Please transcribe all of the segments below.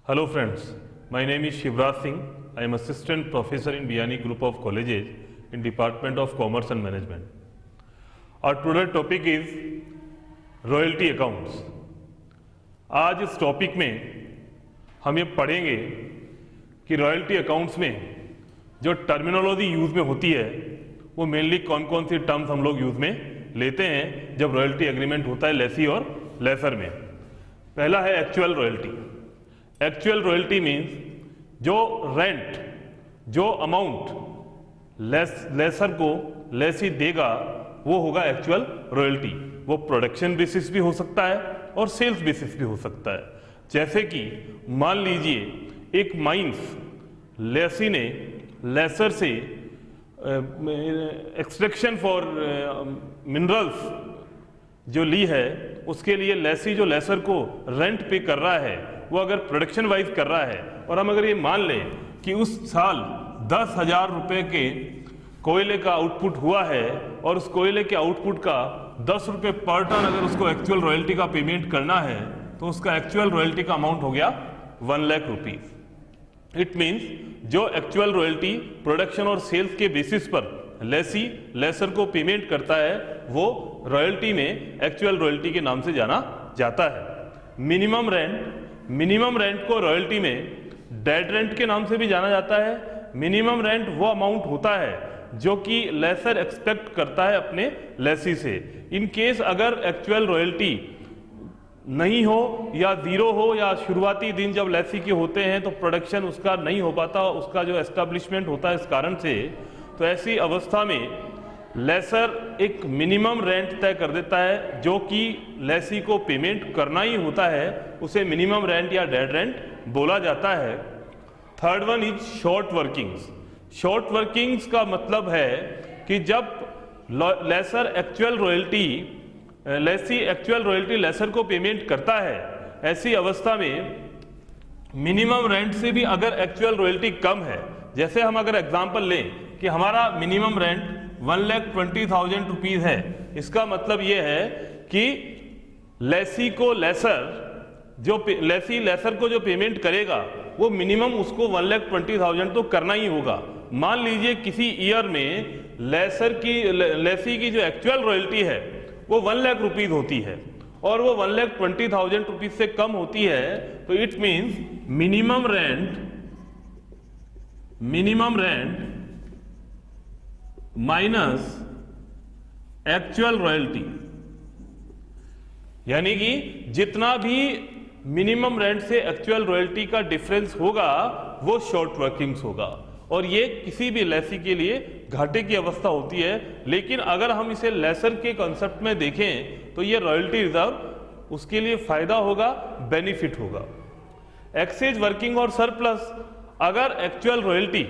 Hello friends, my name is Shivraj Singh. I am assistant professor in Biyani Group of Colleges in Department of Commerce and Management. Our today's topic is royalty accounts. आज इस topic में हम ये पढ़ेंगे कि royalty accounts में जो terminology use में होती है वो मेनली कौन कौन सी टर्म्स हम लोग यूज़ में लेते हैं जब रॉयल्टी एग्रीमेंट होता है लेसी और लेसर में। पहला है actual royalty. Actual royalty means जो रेंट, जो अमाउंट लेसर को लेसी देगा वो होगा एक्चुअल रॉयल्टी। वो प्रोडक्शन बेसिस भी हो सकता है और सेल्स बेसिस भी हो सकता है। जैसे कि मान लीजिए एक माइंस लेसी ने लेसर से एक्सट्रैक्शन फॉर मिनरल्स जो ली है उसके लिए लेसी जो लेसर को रेंट पे कर रहा है वो अगर प्रोडक्शन वाइज कर रहा है और हम अगर ये मान लें कि उस साल 10,000 रुपये के कोयले का आउटपुट हुआ है और उस कोयले के आउटपुट का 10 रुपये पर टन अगर उसको एक्चुअल रॉयल्टी का पेमेंट करना है तो उसका एक्चुअल रॉयल्टी का अमाउंट हो गया 1 लाख रुपीज। इट मीन्स जो एक्चुअल रॉयल्टी प्रोडक्शन और सेल्स के बेसिस पर लेसी लेसर को पेमेंट करता है वो रॉयल्टी में एक्चुअल रॉयल्टी के नाम से जाना जाता है। मिनिमम रेंट को रॉयल्टी में डेड रेंट के नाम से भी जाना जाता है। मिनिमम रेंट वो अमाउंट होता है जो कि लेसर एक्सपेक्ट करता है अपने लेसी से। इन केस अगर एक्चुअल रॉयल्टी नहीं हो या जीरो हो या शुरुआती दिन जब लेसी के होते हैं तो प्रोडक्शन उसका नहीं हो पाता, उसका जो एस्टेब्लिशमेंट होता है इस कारण से, तो ऐसी अवस्था में लेसर एक मिनिमम रेंट तय कर देता है जो कि लेसी को पेमेंट करना ही होता है, उसे मिनिमम रेंट या डेड रेंट बोला जाता है। Third one is short workings. Short workings का मतलब है कि जब लेसी एक्चुअल रॉयल्टी लेसर को पेमेंट करता है, ऐसी अवस्था में मिनिमम रेंट से भी अगर एक्चुअल रॉयल्टी कम है, जैसे हम अगर एग्जांपल लें कि हमारा मिनिमम रेंट 1,20,000 रुपीज है, इसका मतलब ये है कि लेसी लेसर को जो पेमेंट करेगा वो मिनिमम उसको 1,20,000 तो करना ही होगा। मान लीजिए किसी ईयर में लेसी की जो एक्चुअल रॉयल्टी है वो 1 लाख रुपीज होती है और वो 1,20,000 रुपीज से कम होती है, तो it means minimum rent minus actual royalty, यानी कि जितना भी मिनिमम रेंट से एक्चुअल रॉयल्टी का डिफरेंस होगा वो शॉर्ट वर्किंग्स होगा। और ये किसी भी लेसी के लिए घाटे की अवस्था होती है। लेकिन अगर हम इसे लेसर के कॉन्सेप्ट में देखें तो ये रॉयल्टी रिजर्व उसके लिए फायदा होगा, बेनिफिट होगा। एक्सेज वर्किंग और सरप्लस, अगर एक्चुअल रॉयल्टी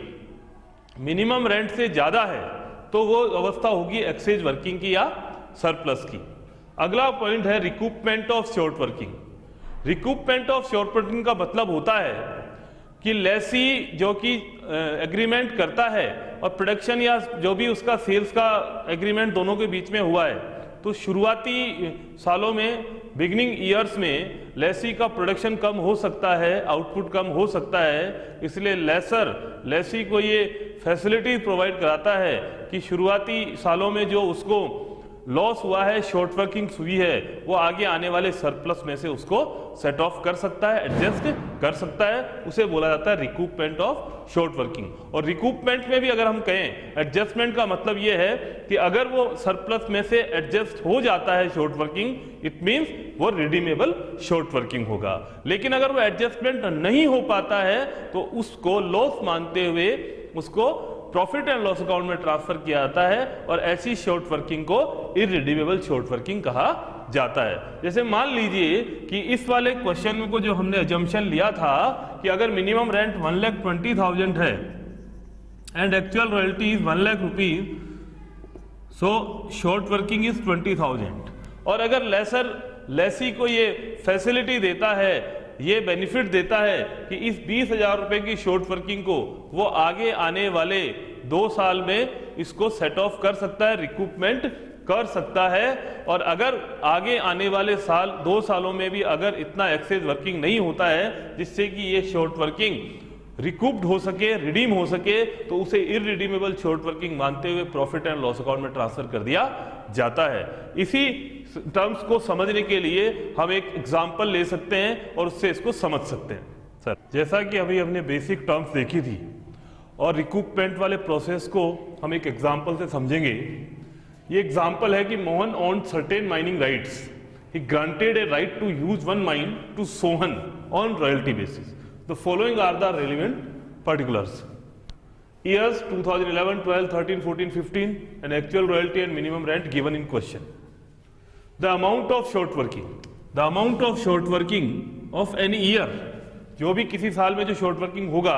मिनिमम रेंट से ज्यादा है तो वो अवस्था होगी एक्सेज वर्किंग की या सरप्लस की। अगला पॉइंट है recoupment of short working. Recoupment of short working का मतलब होता है कि लेसी जो कि एग्रीमेंट करता है और प्रोडक्शन या जो भी उसका सेल्स का एग्रीमेंट दोनों के बीच में हुआ है, तो शुरुआती सालों में, बिगिनिंग ईयर्स में लेसी का प्रोडक्शन कम हो सकता है, आउटपुट कम हो सकता है, इसलिए लेसी को ये फैसिलिटी प्रोवाइड कराता है कि शुरुआती सालों में जो उसको लॉस हुआ है, शॉर्ट वर्किंग्स हुई है, वो आगे आने वाले सरप्लस में से उसको सेट ऑफ कर सकता है, एडजस्ट कर सकता है। उसे बोला जाता है रिकूपमेंट ऑफ शॉर्ट वर्किंग। और रिकूपमेंट में भी अगर हम कहें, एडजस्टमेंट का मतलब ये है कि अगर वो सरप्लस में से एडजस्ट हो जाता है शॉर्ट वर्किंग, इट मीन्स वो रिडीमेबल शॉर्ट वर्किंग होगा। लेकिन अगर वो एडजस्टमेंट नहीं हो पाता है तो उसको लॉस मानते हुए उसको प्रॉफिट एंड लॉस अकाउंट में ट्रांसफर किया जाता है और ऐसी शॉर्ट वर्किंग को इररिडीमेबल शॉर्ट वर्किंग कहा जाता है। जैसे मान लीजिए कि इस वाले क्वेश्चन में को जो हमने अजम्पशन लिया था कि अगर मिनिमम रेंट 1,20,000 है and actual royalty is 1 lakh rupees, so short working is 20,000। और अगर लेसी को ये फैसिलिटी देता है, ये बेनिफिट देता है कि इस 20,000 रुपए की शॉर्ट वर्किंग को वो आगे आने वाले 2 साल में इसको सेट ऑफ कर सकता है, रिकूपमेंट कर सकता है। और अगर आगे आने वाले साल 2 सालों में भी अगर इतना एक्सेस वर्किंग नहीं होता है जिससे कि ये शॉर्ट वर्किंग रिकूप्ड हो सके, रिडीम हो सके, तो उसे इररिडीमेबल शॉर्ट वर्किंग मानते हुए प्रॉफिट एंड लॉस अकाउंट में ट्रांसफर कर दिया जाता है। इसी टर्म्स को समझने के लिए हम एक एग्जांपल ले सकते हैं और उससे इसको समझ सकते हैं। सर, जैसा कि अभी हमने बेसिक टर्म्स देखी थी और रिकूपमेंट वाले प्रोसेस को हम एक एग्जांपल से समझेंगे। ये एग्जांपल है कि Mohan on certain mining rights, he granted a right to use one mine to Sohan on royalty basis. The following are the relevant particulars: years 2011, 12, 13, 14, 15 and actual royalty and minimum rent given in question. The amount of short working of any year, जो भी किसी साल में जो short working होगा,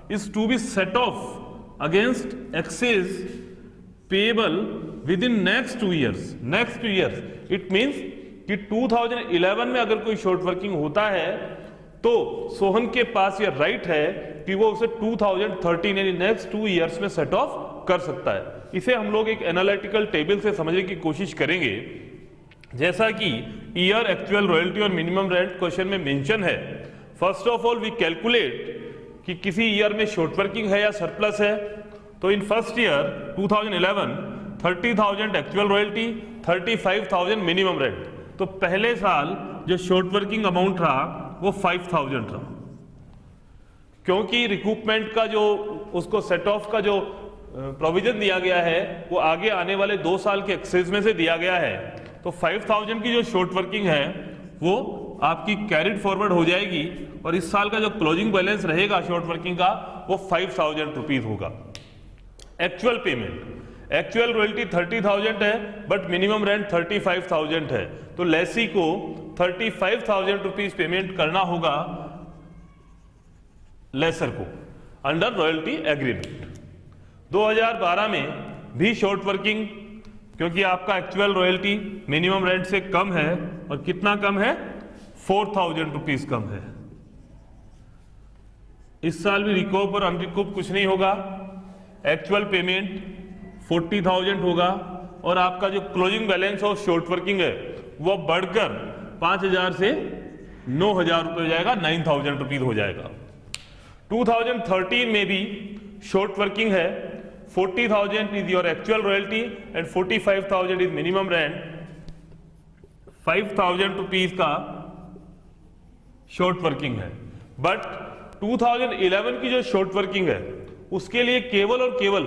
is to be set off against excess payable within next 2 years. Next 2 years it means कि 2011 में अगर कोई शॉर्ट वर्किंग होता है तो सोहन के पास यह राइट है कि वो उसे 2013 यानी नेक्स्ट 2 इयर्स में सेट ऑफ कर सकता है। इसे हम लोग एक एनालिटिकल टेबल से समझने की कोशिश करेंगे। जैसा कि ईयर, एक्चुअल रॉयल्टी और मिनिमम रेंट क्वेश्चन में मेंशन है, first of all we calculate कि किसी ईयर में शॉर्ट वर्किंग है या सरप्लस है। तो in first year 2011 30,000 actual royalty, 35,000 minimum rent. तो पहले साल जो शॉर्ट वर्किंग अमाउंट रहा वो 5,000 रहा, क्योंकि रिकूपमेंट का जो उसको सेट ऑफ का जो प्रोविजन दिया गया है वो आगे आने वाले 2 साल के एक्सेस में से दिया गया है। तो 5,000 की जो शॉर्ट वर्किंग है वो आपकी कैरिड फॉरवर्ड हो जाएगी और इस साल का जो क्लोजिंग बैलेंस रहेगा शॉर्ट वर्किंग का वो 5,000 रुपीज होगा। एक्चुअल पेमेंट, एक्चुअल रॉयल्टी 30,000 है बट मिनिमम रेंट 35,000 है, तो लेसी को 35,000 रुपीज पेमेंट करना होगा लेसर को अंडर रॉयल्टी एग्रीमेंट। 2012 में भी शॉर्ट वर्किंग, क्योंकि आपका एक्चुअल रॉयल्टी मिनिमम रेंट से कम है और कितना कम है, 4,000 रुपीज कम है। इस साल भी रिकॉप और अनरिकॉप कुछ नहीं होगा। एक्चुअल पेमेंट 40,000 होगा और आपका जो closing balance of short working है वो बढ़कर 5,000 से 9,000 रुपये हो जाएगा, 9,000 रुपीज हो जाएगा। 2013 में भी शॉर्ट वर्किंग है, 40,000 is your actual royalty and 45,000 is minimum rent. 5,000 rupees का शॉर्ट वर्किंग है। बट 2011 की जो शॉर्ट वर्किंग है उसके लिए केवल और केवल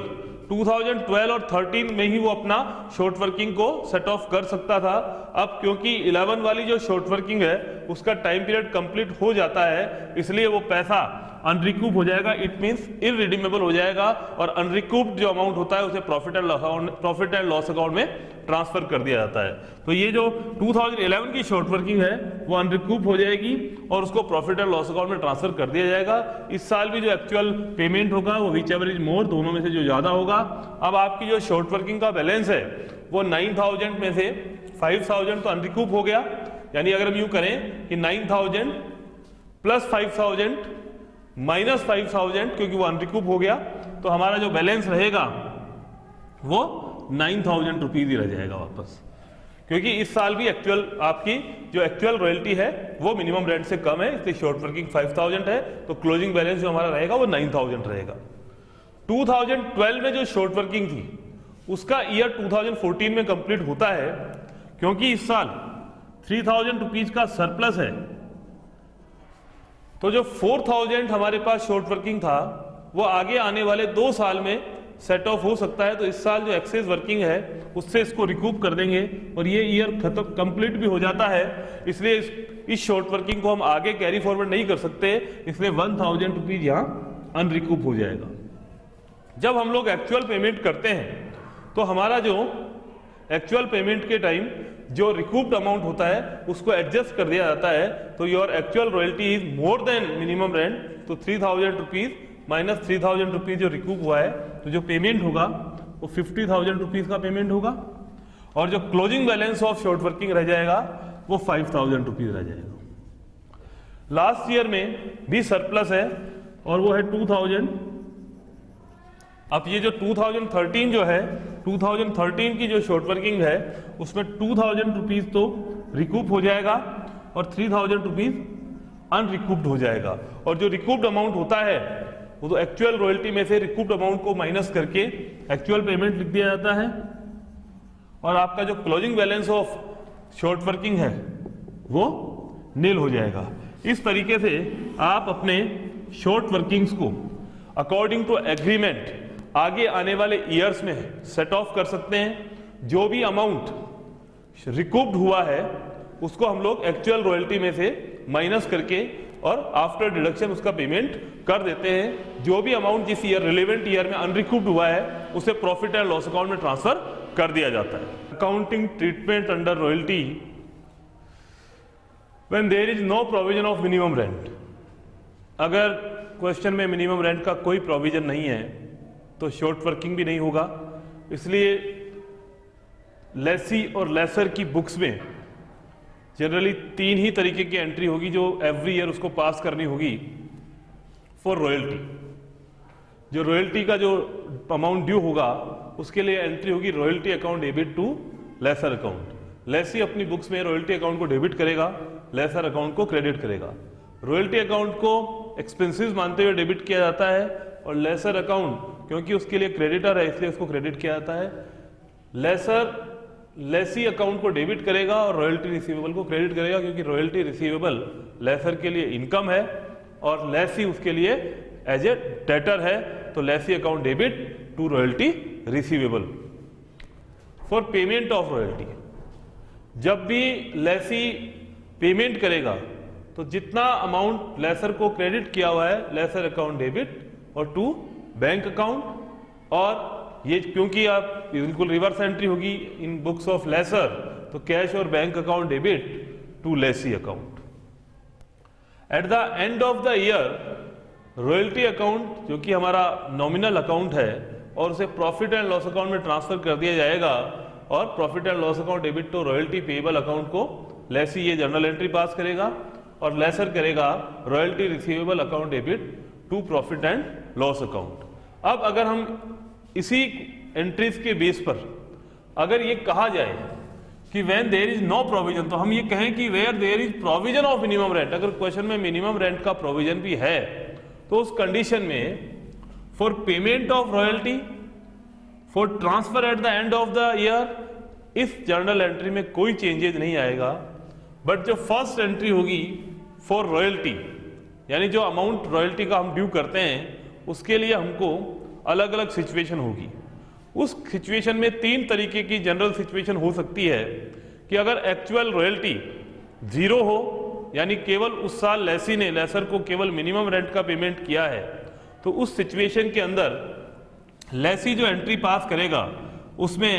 2012 और 13 में ही वो अपना शॉर्ट वर्किंग को सेट ऑफ कर सकता था। अब क्योंकि 11 वाली जो शॉर्ट वर्किंग है उसका टाइम पीरियड कंप्लीट हो जाता है, इसलिए वो पैसा अनरिकूप हो जाएगा, इट मींस इररिडीमेबल हो जाएगा और अनरिकूप्ड जो अमाउंट होता है उसे प्रॉफिट एंड लॉस अकाउंट में ट्रांसफर कर दिया जाता है। तो ये जो 2011 की शॉर्ट वर्किंग है वो अनरिकूप हो जाएगी और उसको प्रॉफिट एंड लॉस अकाउंट में ट्रांसफर कर दिया जाएगा। इस साल भी जो एक्चुअल पेमेंट होगा वो विच एवर इज मोर, दोनों में से जो ज्यादा होगा। अब आपकी जो शॉर्ट वर्किंग का बैलेंस है वो 9,000 में से 5,000 तो अनरिकूप हो गया, यानी अगर हम यूं करें कि 9,000 प्लस 5,000 माइनस 5,000, क्योंकि वो अनरिकूप हो गया, तो हमारा जो बैलेंस रहेगा वो 9,000 रुपीज ही रह जाएगा वापस, क्योंकि इस साल भी एक्चुअल आपकी जो एक्चुअल रॉयल्टी है वो मिनिमम रेंट से कम है, इसलिए शॉर्ट वर्किंग 5,000 है, तो क्लोजिंग बैलेंस जो हमारा रहेगा वो 9,000 रहेगा। 2012 में जो शॉर्ट वर्किंग थी उसका ईयर 2014 में कंप्लीट होता है, क्योंकि इस साल 3,000 रुपीज का सरप्लस है। तो जो 4,000 हमारे पास शॉर्ट वर्किंग था वो आगे आने वाले 2 साल में सेट ऑफ हो सकता है, तो इस साल जो एक्सेस वर्किंग है उससे इसको रिकूप कर देंगे और ये ईयर खत्म कंप्लीट भी हो जाता है, इसलिए इस शॉर्ट वर्किंग को हम आगे कैरी फॉरवर्ड नहीं कर सकते, इसलिए 1,000 रुपीज यहाँ अनरिकूप हो जाएगा। जब हम लोग एक्चुअल पेमेंट करते हैं तो हमारा जो एक्चुअल पेमेंट के टाइम जो रिकूप्ड अमाउंट होता है उसको एडजस्ट कर दिया जाता है, तो your actual royalty is more than minimum rent, तो 3,000 रुपीज माइनस 3,000 रुपीज जो रिकूप हुआ है, तो जो पेमेंट होगा वो 50,000 रुपीज का पेमेंट होगा और जो closing balance of short working रह जाएगा वो 5,000 रुपीज रह जाएगा। लास्ट ईयर में भी सरप्लस है और वो है 2,000। अब ये जो 2013 जो है 2013 की जो शॉर्ट वर्किंग है उसमें 2000 रुपीज तो रिकूप हो जाएगा और 3000 रुपीज अनरिकूप्ड हो जाएगा। और जो रिकूप्ड अमाउंट होता है वो तो एक्चुअल रॉयल्टी में से रिकूप्ड अमाउंट को माइनस करके एक्चुअल पेमेंट लिख दिया जाता है और आपका जो closing balance of short working है वो नील हो जाएगा। इस तरीके से आप अपने शॉर्ट वर्किंग्स को अकॉर्डिंग टू एग्रीमेंट आगे आने वाले ईयर्स में सेट ऑफ कर सकते हैं। जो भी अमाउंट रिकूप्ड हुआ है उसको हम लोग एक्चुअल रॉयल्टी में से माइनस करके और आफ्टर डिडक्शन उसका पेमेंट कर देते हैं। जो भी अमाउंट जिस ईयर रिलेवेंट ईयर में अनरिकूप्ड हुआ है उसे प्रॉफिट एंड लॉस अकाउंट में ट्रांसफर कर दिया जाता है। Accounting treatment under royalty when there is no provision of minimum rent. अगर क्वेश्चन में मिनिमम रेंट का कोई प्रोविजन नहीं है तो शॉर्ट वर्किंग भी नहीं होगा। इसलिए लेसी और लेसर की बुक्स में जनरली 3 ही तरीके की एंट्री होगी जो एवरी ईयर उसको पास करनी होगी फॉर रॉयल्टी। जो रॉयल्टी का जो अमाउंट ड्यू होगा उसके लिए एंट्री होगी royalty account debit to lessor account. Lessee अपनी बुक्स में रॉयल्टी अकाउंट को डेबिट करेगा, लेसर अकाउंट को क्रेडिट करेगा। रॉयल्टी अकाउंट को एक्सपेंसेस मानते हुए डेबिट किया जाता है और लेसर अकाउंट क्योंकि उसके लिए क्रेडिटर है इसलिए उसको क्रेडिट किया जाता है। लेसर लेसी अकाउंट को डेबिट करेगा और रॉयल्टी रिसीवेबल को क्रेडिट करेगा क्योंकि रॉयल्टी रिसीवेबल लेसर के लिए इनकम है और लेसी उसके लिए एज ए डेटर है। तो lessee account debit to royalty receivable for payment of royalty. जब भी लेसी पेमेंट करेगा तो जितना अमाउंट लेसर को क्रेडिट किया हुआ है लेसर अकाउंट डेबिट और टू बैंक अकाउंट। और ये क्योंकि आप बिल्कुल रिवर्स एंट्री होगी इन बुक्स ऑफ लेसर तो कैश और bank account debit to lessee account. At the end of the year royalty account जो कि हमारा नॉमिनल अकाउंट है और उसे प्रॉफिट एंड लॉस अकाउंट में ट्रांसफर कर दिया जाएगा और profit and loss account debit to royalty payable account को लेसी ये जर्नल एंट्री पास करेगा और लेसर करेगा royalty receivable account debit to profit and loss account. अब अगर हम इसी एंट्रीज के बेस पर अगर ये कहा जाए कि when there is no provision तो हम ये कहें कि where there is provision of minimum rent. अगर क्वेश्चन में मिनिमम रेंट का प्रोविजन भी है तो उस कंडीशन में for payment of royalty for transfer at the end of the year इस जर्नल एंट्री में कोई चेंजेस नहीं आएगा। बट जो फर्स्ट एंट्री होगी फॉर रॉयल्टी यानी जो अमाउंट रॉयल्टी का हम ड्यू करते हैं उसके लिए हमको अलग अलग सिचुएशन होगी। उस सिचुएशन में 3 तरीके की जनरल सिचुएशन हो सकती है कि अगर एक्चुअल रॉयल्टी 0 हो यानी केवल उस साल लेसी ने लेसर को केवल मिनिमम रेंट का पेमेंट किया है तो उस सिचुएशन के अंदर लेसी जो एंट्री पास करेगा उसमें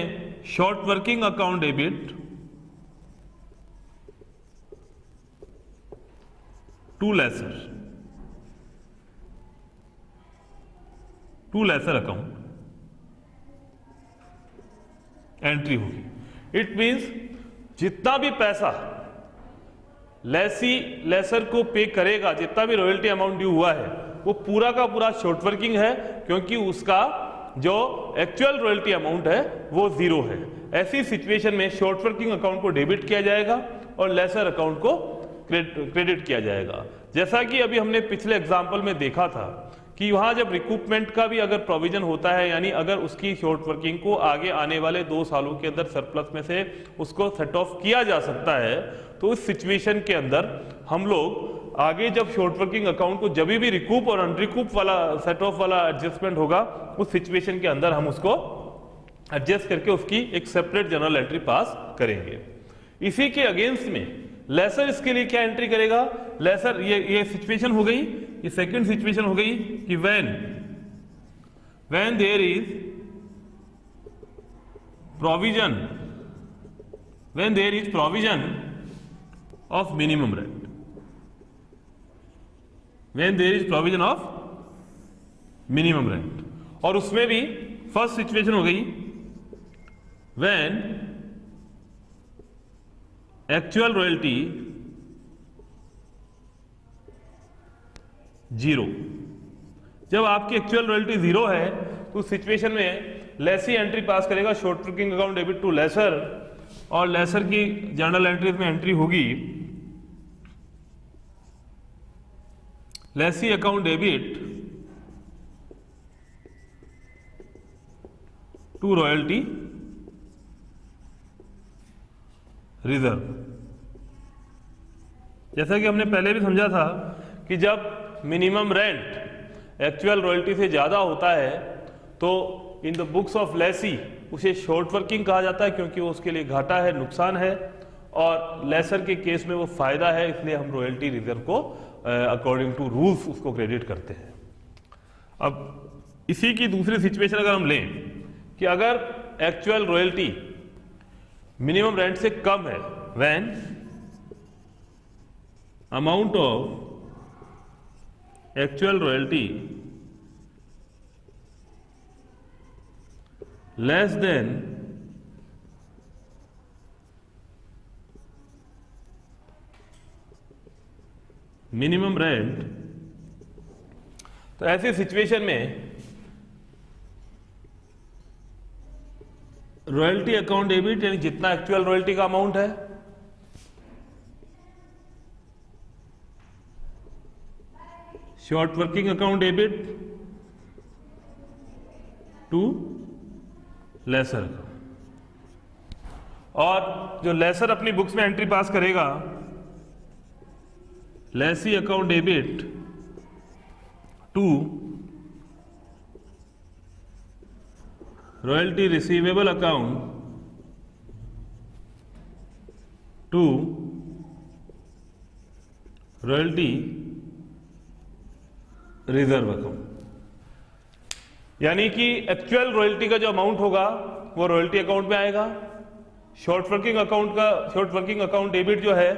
short working account debit to lessor account entry होगी। इट मींस जितना भी पैसा लेसी लेसर को पे करेगा जितना भी रॉयल्टी अमाउंट ड्यू हुआ है वो पूरा का पूरा शॉर्ट वर्किंग है क्योंकि उसका जो एक्चुअल रॉयल्टी अमाउंट है वो 0 है। ऐसी सिचुएशन में शॉर्ट वर्किंग अकाउंट को डेबिट किया जाएगा और लेसर अकाउंट को क्रेडिट किया जाएगा। जैसा कि अभी हमने पिछले एग्जाम्पल में देखा था कि वहां जब रिकूपमेंट का भी अगर प्रोविजन होता है यानी अगर उसकी शॉर्ट वर्किंग को आगे आने वाले 2 सालों के अंदर सरप्लस में से उसको सेट ऑफ किया जा सकता है तो इस सिचुएशन के अंदर हम लोग आगे जब शॉर्ट वर्किंग अकाउंट को जब भी रिकूप और अनरिकूप वाला सेट ऑफ वाला एडजस्टमेंट होगा उस सिचुएशन के अंदर हम उसको एडजस्ट करके उसकी एक सेपरेट जनरल एंट्री पास करेंगे। इसी के अगेंस्ट में लेसर इसके लिए क्या एंट्री करेगा। लेसर ये सिचुएशन हो गई, ये सेकंड सिचुएशन हो गई कि when there is provision of minimum rent, when there is provision of minimum rent. और उसमें भी फर्स्ट सिचुएशन हो गई व्हेन एक्चुअल रॉयल्टी 0। जब आपकी एक्चुअल रॉयल्टी 0 है तो उस सिचुएशन में लेसी एंट्री पास करेगा short working account debit to lessor, और लेसर की जर्नल एंट्रीज में एंट्री होगी lessee account debit to royalty reserve. जैसा कि हमने पहले भी समझा था कि जब मिनिमम रेंट एक्चुअल रॉयल्टी से ज्यादा होता है तो in the books of Lesi उसे शॉर्ट वर्किंग कहा जाता है, क्योंकि वो उसके लिए घाटा है, नुकसान है, और लेसर के केस में वो फायदा है, इसलिए हम रॉयल्टी रिजर्व को अकॉर्डिंग टू रूल्स उसको क्रेडिट करते हैं। अब इसी की दूसरी सिचुएशन अगर हम लें कि अगर एक्चुअल रॉयल्टी मिनिमम रेंट से कम है, when amount of actual royalty less than minimum rent, तो ऐसी सिचुएशन में रॉयल्टी अकाउंट डेबिट यानी जितना एक्चुअल रॉयल्टी का अमाउंट है short working account debit to lessor, और जो लेसर अपनी बुक्स में एंट्री पास करेगा lessee account debit to royalty receivable account to royalty reserve account. यानी कि एक्चुअल रॉयल्टी का जो अमाउंट होगा वो रॉयल्टी अकाउंट में आएगा, शॉर्ट वर्किंग अकाउंट डेबिट जो है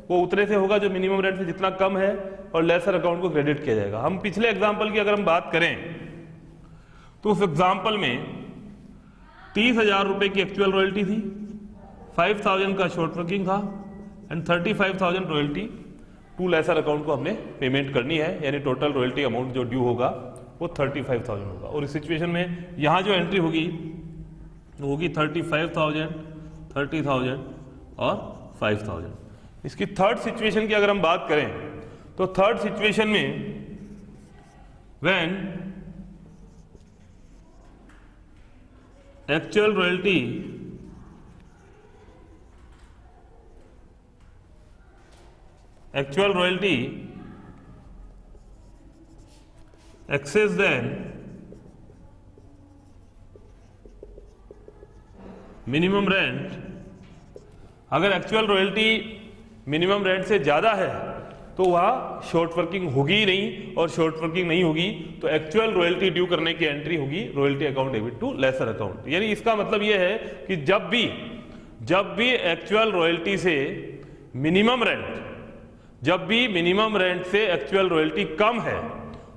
वो उतने से होगा जो मिनिमम रेंट से जितना कम है, और लेसर अकाउंट को क्रेडिट किया जाएगा। हम पिछले एग्जांपल की अगर हम बात करें तो उस एग्जांपल में 30,000 रुपए की एक्चुअल रॉयल्टी थी, 5,000 का शॉर्ट वर्किंग था, and 35,000 royalty to lessor account को हमने पेमेंट करनी है, यानी टोटल रॉयल्टी अमाउंट जो ड्यू होगा वो 35,000 होगा। और इस सिचुएशन में यहां जो एंट्री होगी वो होगी 35,000, 30,000 और 5,000। इसकी थर्ड सिचुएशन की अगर हम बात करें तो थर्ड सिचुएशन में when actual royalty excess than minimum rent, अगर एक्चुअल रॉयल्टी मिनिमम रेंट से ज्यादा है तो वह शॉर्ट वर्किंग होगी ही नहीं, और शॉर्ट वर्किंग नहीं होगी तो एक्चुअल रॉयल्टी ड्यू करने की एंट्री होगी royalty account debit to lessor account. यानी इसका मतलब यह है कि जब भी एक्चुअल रॉयल्टी से मिनिमम रेंट से एक्चुअल रॉयल्टी कम है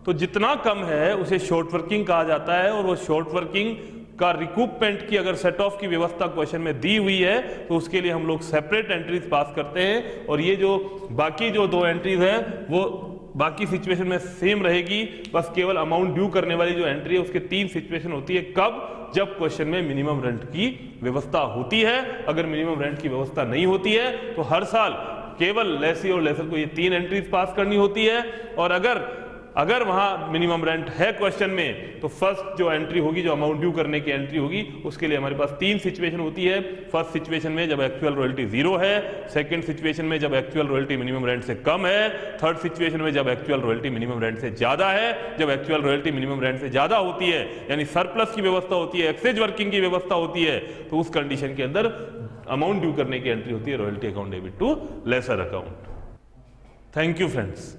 तो जितना कम है उसे शॉर्ट वर्किंग कहा जाता है, और वो शॉर्ट वर्किंग का रिकूपमेंट की अगर सेट ऑफ की व्यवस्था क्वेश्चन में दी हुई है तो उसके लिए हम लोग सेपरेट एंट्रीज पास करते हैं, और ये जो बाकी जो दो एंट्रीज है वो बाकी सिचुएशन में सेम रहेगी, बस केवल अमाउंट ड्यू करने वाली जो एंट्री है उसके 3 सिचुएशन होती है। कब? जब क्वेश्चन में मिनिमम रेंट की व्यवस्था होती है। अगर मिनिमम रेंट की व्यवस्था नहीं होती है तो हर साल केवल लेसी और लेसर को ये 3 एंट्रीज पास करनी होती है, और अगर वहां मिनिमम रेंट है क्वेश्चन में तो फर्स्ट जो एंट्री होगी, जो अमाउंट ड्यू करने की एंट्री होगी, उसके लिए हमारे पास 3 सिचुएशन होती है। फर्स्ट सिचुएशन में जब एक्चुअल रॉयल्टी 0 है, सेकंड सिचुएशन में जब एक्चुअल रॉयल्टी मिनिमम रेंट से कम है, थर्ड सिचुएशन में जब एक्चुअल रॉयल्टी मिनिमम रेंट से ज्यादा है। जब एक्चुअल रॉयल्टी मिनिमम रेंट से ज्यादा होती है यानी सरप्लस की व्यवस्था होती है, एक्सेज वर्किंग की व्यवस्था होती है, तो उस कंडीशन के अंदर अमाउंट ड्यू करने की एंट्री होती है royalty account debit to lessor account. Thank you friends.